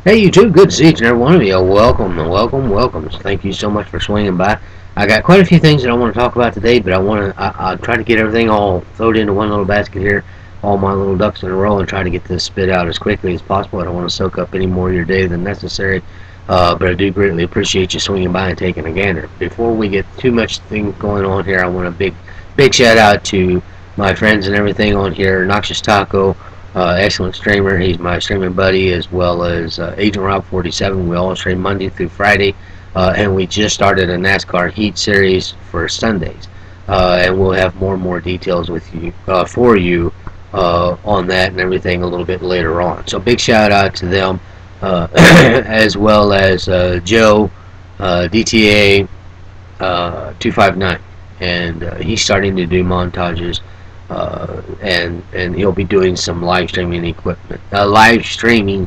Hey YouTube, good to see each and every one of you. Welcome. Thank you so much for swinging by. I got quite a few things that I want to talk about today, but I'll try to get everything all thrown into one little basket here, all my little ducks in a row, and try to get this spit out as quickly as possible. I don't want to soak up any more of your day than necessary, but I do greatly appreciate you swinging by and taking a gander. Before we get too much thing going on here, I want a big shout out to my friends and everything on here. Noxious Taco, excellent streamer. He's my streaming buddy, as well as Agent Rob 47. We all stream Monday through Friday, and we just started a NASCAR Heat series for Sundays, and we'll have more and more details with you for you on that and everything a little bit later on. So big shout out to them, as well as Joe DTA 259, and he's starting to do montages, and he'll be doing some live streaming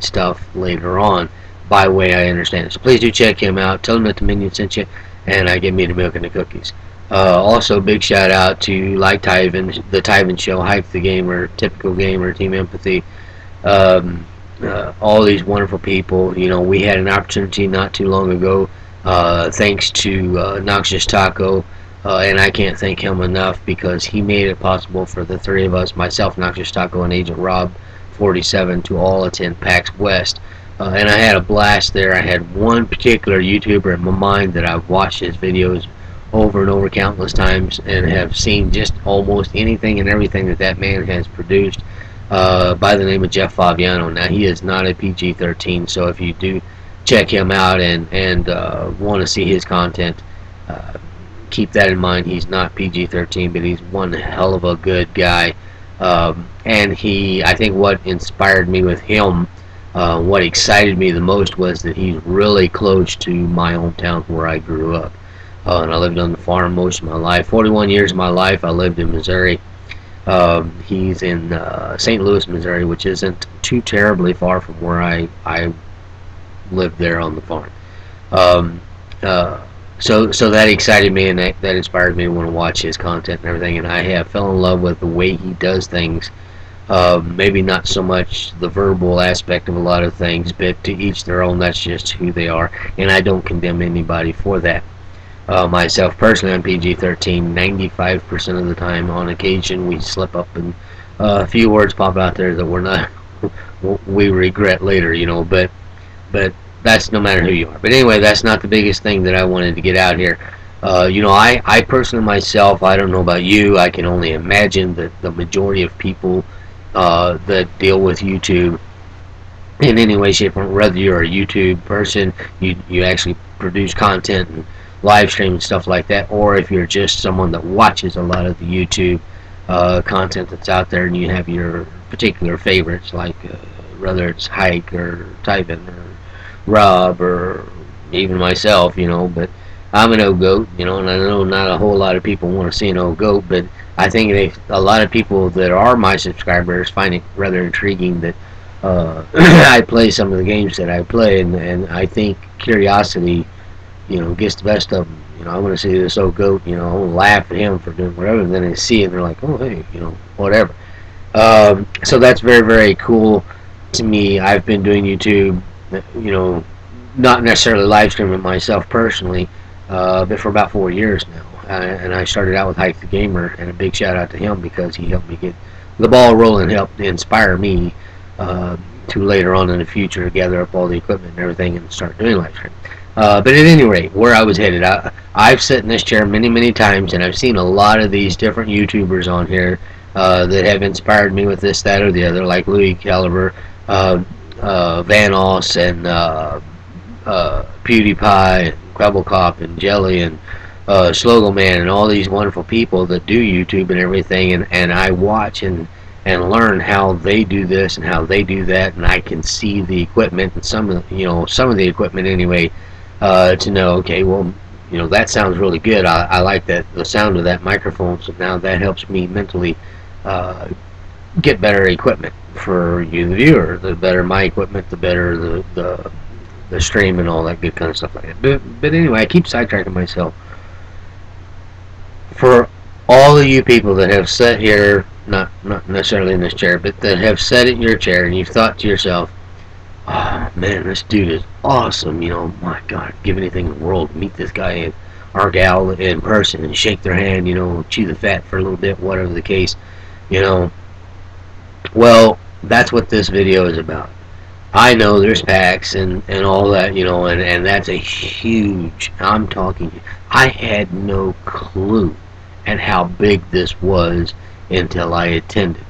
stuff later on, by way I understand it. So please do check him out. Tell him that the minion sent you, and I give me the milk and the cookies. Also, big shout out to like Tyven, the Tyven Show, Hype the Gamer, Typical Gamer, Team Empathy, all these wonderful people. You know, we had an opportunity not too long ago, thanks to Noxious Taco. And I can't thank him enough, because he made it possible for the three of us, myself, Noxious Taco, and Agent Rob 47, to all attend PAX West. And I had a blast there. I had one particular YouTuber in my mind that I've watched his videos over and over countless times, and have seen just almost anything and everything that man has produced, by the name of Jeff Fabiano. Now, he is not a PG-13, so if you do check him out and want to see his content, keep that in mind. He's not PG-13, but he's one hell of a good guy. And I think what inspired me with him, what excited me the most, was that he's really close to my hometown where I grew up. And I lived on the farm most of my life. 41 years of my life I lived in Missouri. He's in St. Louis, Missouri, which isn't too terribly far from where I lived there on the farm. Um, so that excited me, and that inspired me to want to watch his content and everything. And I have fell in love with the way he does things. Maybe not so much the verbal aspect of a lot of things, but to each their own. That's just who they are, and I don't condemn anybody for that. Myself personally, I'm PG-13 95% of the time. On occasion, we slip up, and a few words pop out there that we're not we regret later, you know. But that's no matter who you are. But anyway, that's not the biggest thing that I wanted to get out here. You know, I personally myself, I don't know about you, I can only imagine that the majority of people that deal with YouTube in any way, shape, or form, whether you're a YouTube person, you actually produce content and live stream and stuff like that, or if you're just someone that watches a lot of the YouTube content that's out there, and you have your particular favorites, like whether it's Hike or Tyven or Rob or even myself, you know. But I'm an old goat, you know, and I know not a whole lot of people want to see an old goat, but I think a lot of people that are my subscribers find it rather intriguing that I play some of the games that I play, and I think curiosity, you know, gets the best of them. You know, I want to see this old goat, you know, I want to laugh at him for doing whatever, and then they see it and they're like, oh, hey, you know, whatever. So that's very, very cool to me. I've been doing YouTube, you know, not necessarily live streaming myself personally, but for about 4 years now. And I started out with Hype the Gamer, and a big shout out to him, because he helped me get the ball rolling, helped inspire me to later on in the future gather up all the equipment and everything and start doing live streaming. But at any rate, where I was headed, I've sat in this chair many, many times, and I've seen a lot of these different YouTubers on here that have inspired me with this, that, or the other, like Louis Caliber, Vanos, and PewDiePie, and Crubblecop, and Jelly, and Slogo Man, and all these wonderful people that do YouTube and everything, and I watch and learn how they do this and how they do that, and I can see the equipment and some of the equipment anyway, to know, okay, well, you know, that sounds really good. I like the sound of that microphone, so now that helps me mentally get better equipment for you, the viewer. The better my equipment, the better the stream and all that good kind of stuff like that. But anyway, I keep sidetracking myself. For all of you people that have sat here, not necessarily in this chair, but that have sat in your chair and you've thought to yourself, oh man, this dude is awesome. You know, my God, I'd give anything in the world to meet this guy or gal in person and shake their hand. You know, chew the fat for a little bit, whatever the case. You know, well, that's what this video is about. I know there's packs and all that, you know, and that's a huge, I'm talking, I had no clue at how big this was until I attended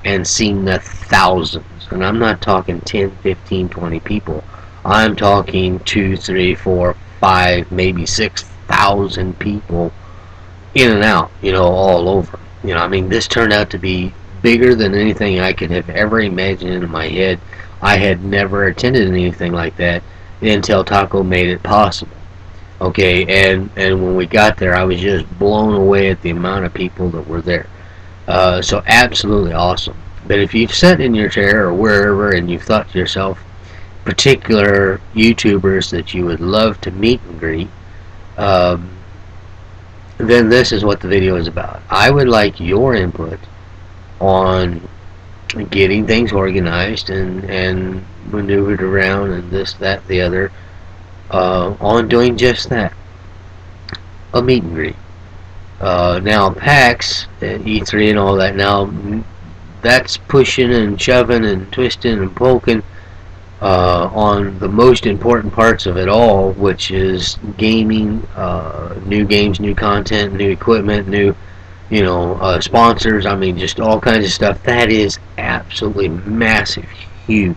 and seen the thousands. And I'm not talking 10, 15, 20 people. I'm talking 2, 3, 4, 5, maybe 6,000 people in and out, you know, all over. You know, I mean, this turned out to be bigger than anything I could have ever imagined in my head. I had never attended anything like that until Taco made it possible. Okay, and when we got there, I was just blown away at the amount of people that were there. So absolutely awesome. But if you've sat in your chair or wherever and you've thought to yourself, particular YouTubers that you would love to meet and greet, um, then this is what the video is about. I would like your input on getting things organized and maneuvered around and this, that, the other, on doing just that, a meet and greet. Now PAX, E3 and all that, now that's pushing and shoving and twisting and poking on the most important parts of it all, which is gaming, new games, new content, new equipment, new, you know, sponsors. I mean, just all kinds of stuff. That is absolutely massive, huge.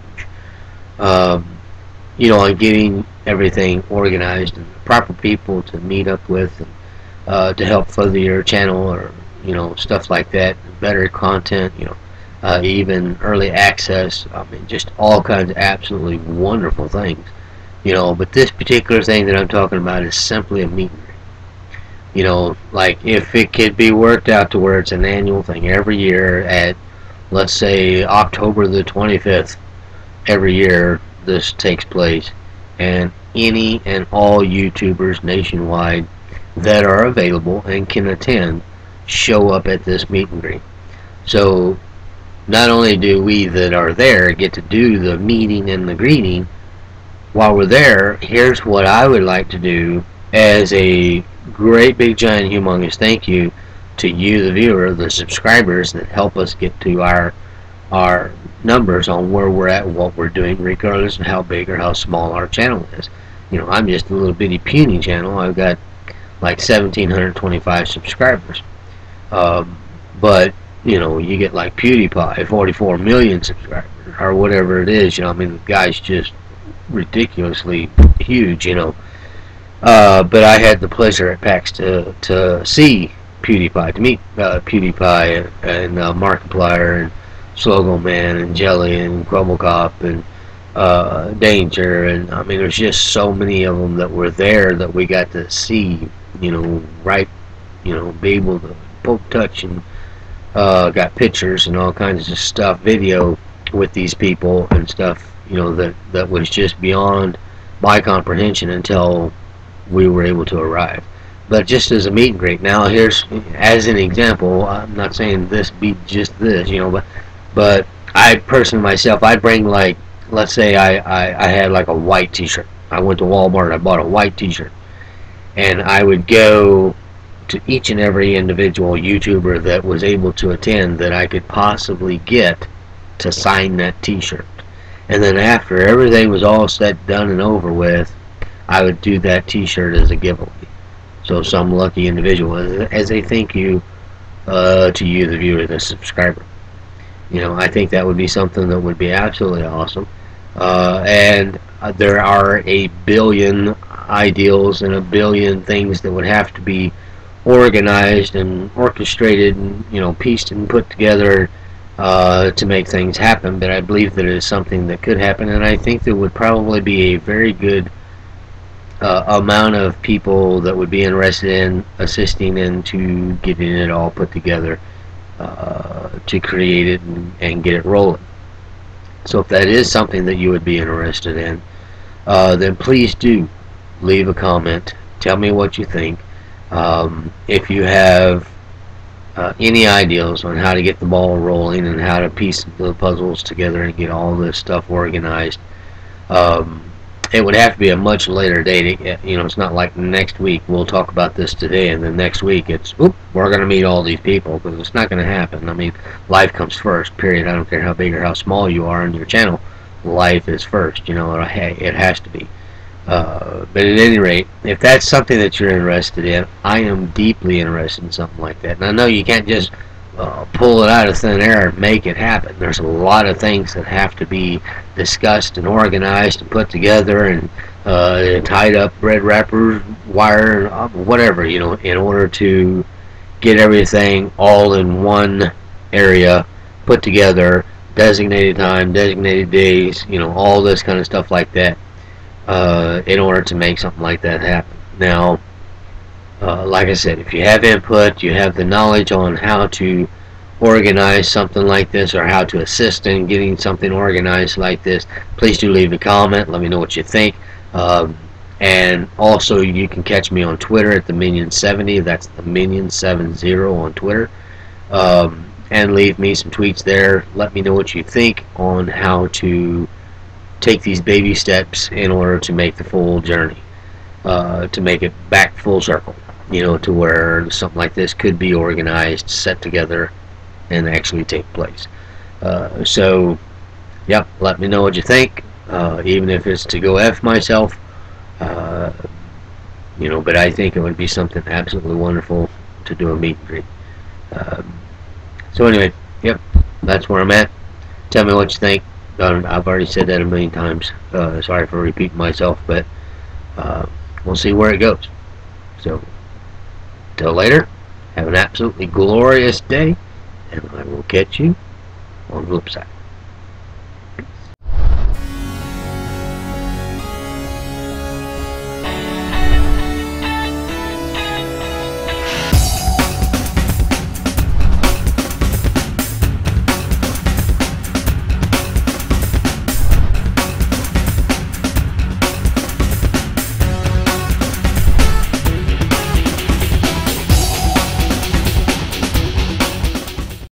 Um, you know, on getting everything organized and the proper people to meet up with and to help further your channel or, you know, stuff like that, better content, you know, even early access. I mean, just all kinds of absolutely wonderful things, you know. But this particular thing that I'm talking about is simply a meet and greet. You know, like if it could be worked out to where it's an annual thing every year at, let's say, October the 25th, every year this takes place, and any and all YouTubers nationwide that are available and can attend show up at this meet and greet. So not only do we that are there get to do the meeting and the greeting, while we're there, here's what I would like to do as a great big giant humongous thank you to you, the viewer, the subscribers that help us get to our numbers on where we're at and what we're doing, regardless of how big or how small our channel is. You know, I'm just a little bitty puny channel. I've got like 1,725 subscribers. But you know, you get like PewDiePie, 44 million subscribers, or whatever it is. You know, I mean, the guy's just ridiculously huge. You know, but I had the pleasure at PAX to see PewDiePie, to meet PewDiePie and Markiplier and Slogo Man and Jelly and Crumblecop and Danger, and I mean, there's just so many of them that were there that we got to see. You know, right? You know, be able to poke, touch, and got pictures and all kinds of stuff, video with these people and stuff. You know, that was just beyond my comprehension until we were able to arrive. But just as a meet and greet, now here's, as an example, I'm not saying this be just this, you know, but I personally myself, I'd bring, like, let's say I had like a white t-shirt. I went to Walmart and I bought a white t-shirt, and I would go to each and every individual YouTuber that was able to attend that I could possibly get to sign that t-shirt. And then after everything was all said, done, and over with, I would do that t-shirt as a giveaway. So some lucky individual, as a thank you to you, the viewer, the subscriber. You know, I think that would be something that would be absolutely awesome. And there are a billion ideals and a billion things that would have to be organized and orchestrated and, you know, pieced and put together to make things happen. But I believe that it is something that could happen, and I think there would probably be a very good amount of people that would be interested in assisting into getting it all put together to create it and get it rolling. So if that is something that you would be interested in, then please do leave a comment. Tell me what you think. If you have any ideas on how to get the ball rolling and how to piece the puzzles together and get all this stuff organized, It would have to be a much later date. It's not like next week we'll talk about this today, and then next week it's, oop, we're going to meet all these people, because it's not going to happen. I mean, life comes first, period. I don't care how big or how small you are on your channel. Life is first, hey, it has to be. But at any rate, if that's something that you're interested in, I am deeply interested in something like that. And I know you can't just pull it out of thin air and make it happen. There's a lot of things that have to be discussed and organized and put together and tied up, red wrappers, wire, whatever, in order to get everything all in one area, put together, designated time, designated days, all this kind of stuff like that, in order to make something like that happen. Now, like I said, if you have input, you have the knowledge on how to organize something like this, or how to assist in getting something organized like this, please do leave a comment. Let me know what you think. And also, you can catch me on Twitter at the Minion70. That's the Minion70 on Twitter. And leave me some tweets there. Let me know what you think on how to take these baby steps in order to make the full journey, to make it back full circle, to where something like this could be organized, set together, and actually take place. So, yep, let me know what you think, even if it's to go F myself, but I think it would be something absolutely wonderful to do a meet and greet. So anyway, yep, that's where I'm at. Tell me what you think. I've already said that a million times. Sorry for repeating myself, but we'll see where it goes. So, till later, have an absolutely glorious day, and I will catch you on the flip side.